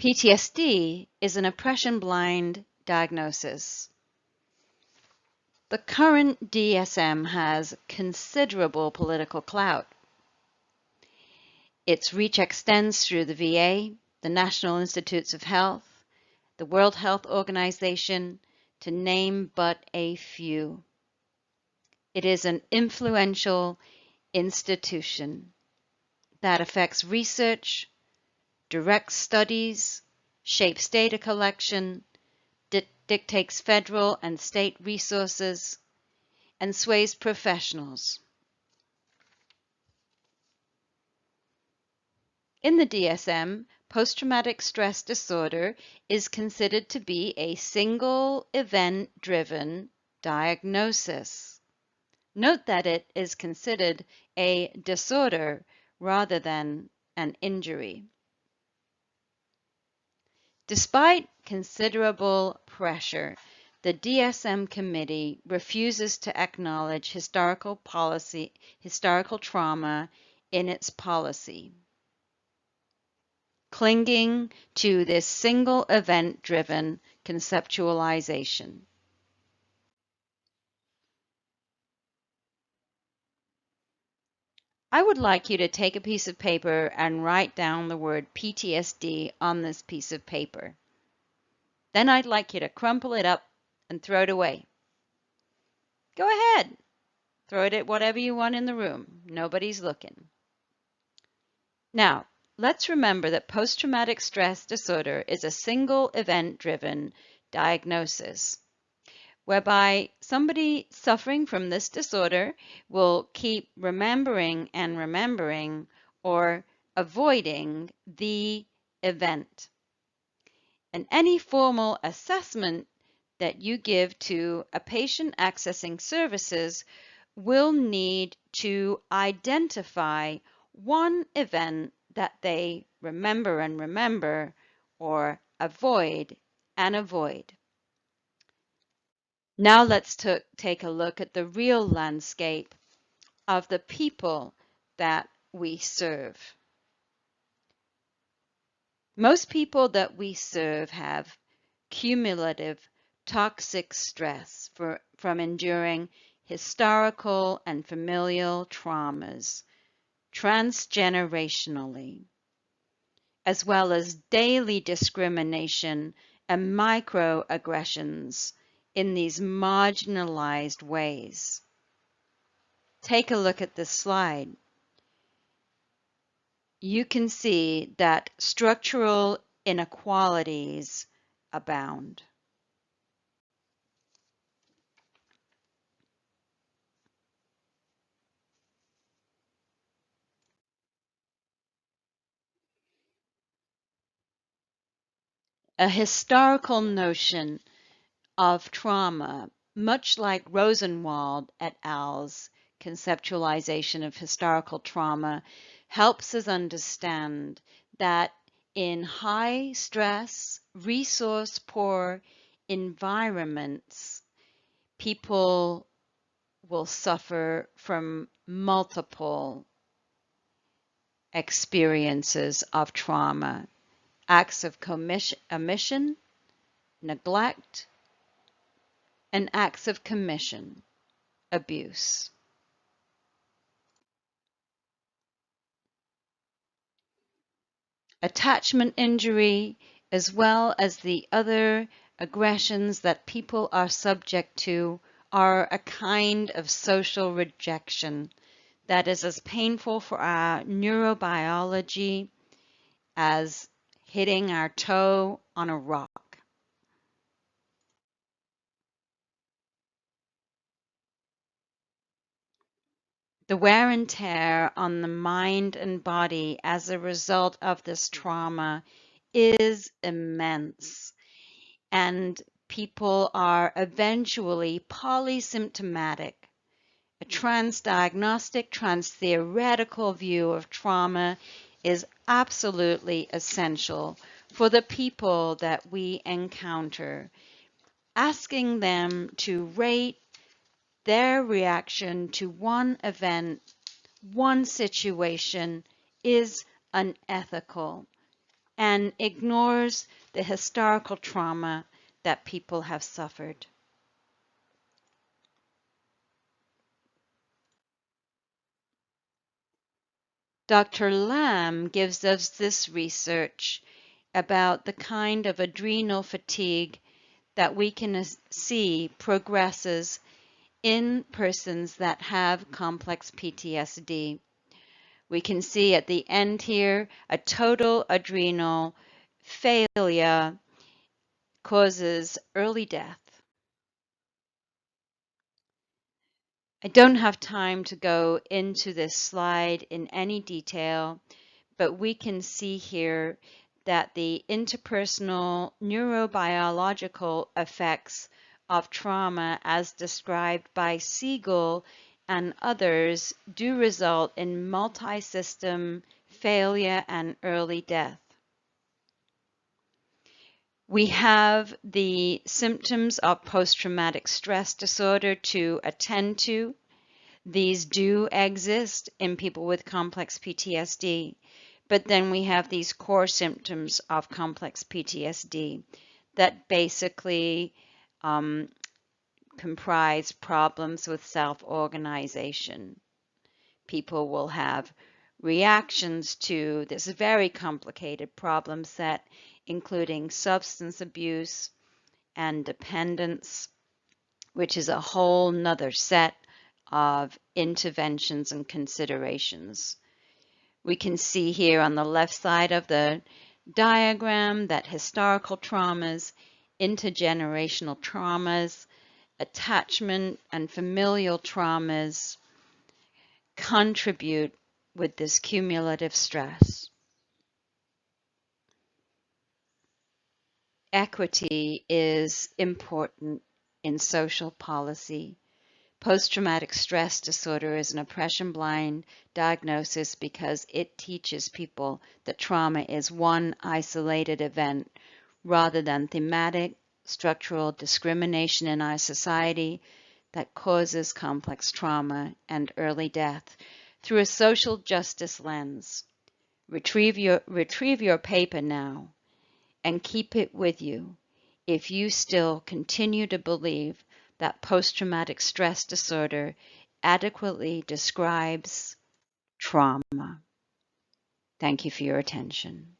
PTSD is an oppression-blind diagnosis. The current DSM has considerable political clout. Its reach extends through the VA, the National Institutes of Health, the World Health Organization, to name but a few. It is an influential institution that affects research, directs studies, shapes data collection, dictates federal and state resources, and sways professionals. In the DSM, post-traumatic stress disorder is considered to be a single event-driven diagnosis. Note that it is considered a disorder rather than an injury. Despite considerable pressure, the DSM committee refuses to acknowledge historical trauma in its policy, clinging to this single event-driven conceptualization. I would like you to take a piece of paper and write down the word PTSD on this piece of paper. Then I'd like you to crumple it up and throw it away. Go ahead. Throw it at whatever you want in the room. Nobody's looking. Now, let's remember that post-traumatic stress disorder is a single event-driven diagnosis, whereby somebody suffering from this disorder will keep remembering and remembering or avoiding the event. And any formal assessment that you give to a patient accessing services will need to identify one event that they remember and remember or avoid and avoid. Now let's take a look at the real landscape of the people that we serve. Most people that we serve have cumulative toxic stress from enduring historical and familial traumas transgenerationally, as well as daily discrimination and microaggressions in these marginalized ways. Take a look at this slide. You can see that structural inequalities abound. A historical notion of trauma, much like Rosenwald et al.'s conceptualization of historical trauma, helps us understand that in high stress, resource poor environments, people will suffer from multiple experiences of trauma, acts of omission, neglect, and acts of commission, abuse. Attachment injury, as well as the other aggressions that people are subject to, are a kind of social rejection that is as painful for our neurobiology as hitting our toe on a rock. The wear and tear on the mind and body as a result of this trauma is immense, and people are eventually polysymptomatic. A transdiagnostic, transtheoretical view of trauma is absolutely essential for the people that we encounter, asking them to rate their reaction to one event, one situation is unethical and ignores the historical trauma that people have suffered. Dr. Lamb gives us this research about the kind of adrenal fatigue that we can see progresses in persons that have complex PTSD. We can see at the end here a total adrenal failure causes early death. I don't have time to go into this slide in any detail, but we can see here that the interpersonal neurobiological effects of trauma as described by Siegel and others do result in multi-system failure and early death. We have the symptoms of post-traumatic stress disorder to attend to. These do exist in people with complex PTSD, but then we have these core symptoms of complex PTSD that basically comprise problems with self-organization. People will have reactions to this very complicated problem set, including substance abuse and dependence, which is a whole nother set of interventions and considerations. We can see here on the left side of the diagram that historical traumas, intergenerational traumas, attachment and familial traumas contribute with this cumulative stress. Equity is important in social policy. Post-traumatic stress disorder is an oppression-blind diagnosis because it teaches people that trauma is one isolated event rather than thematic, structural discrimination in our society that causes complex trauma and early death through a social justice lens. Retrieve your paper now and keep it with you if you still continue to believe that post-traumatic stress disorder adequately describes trauma. Thank you for your attention.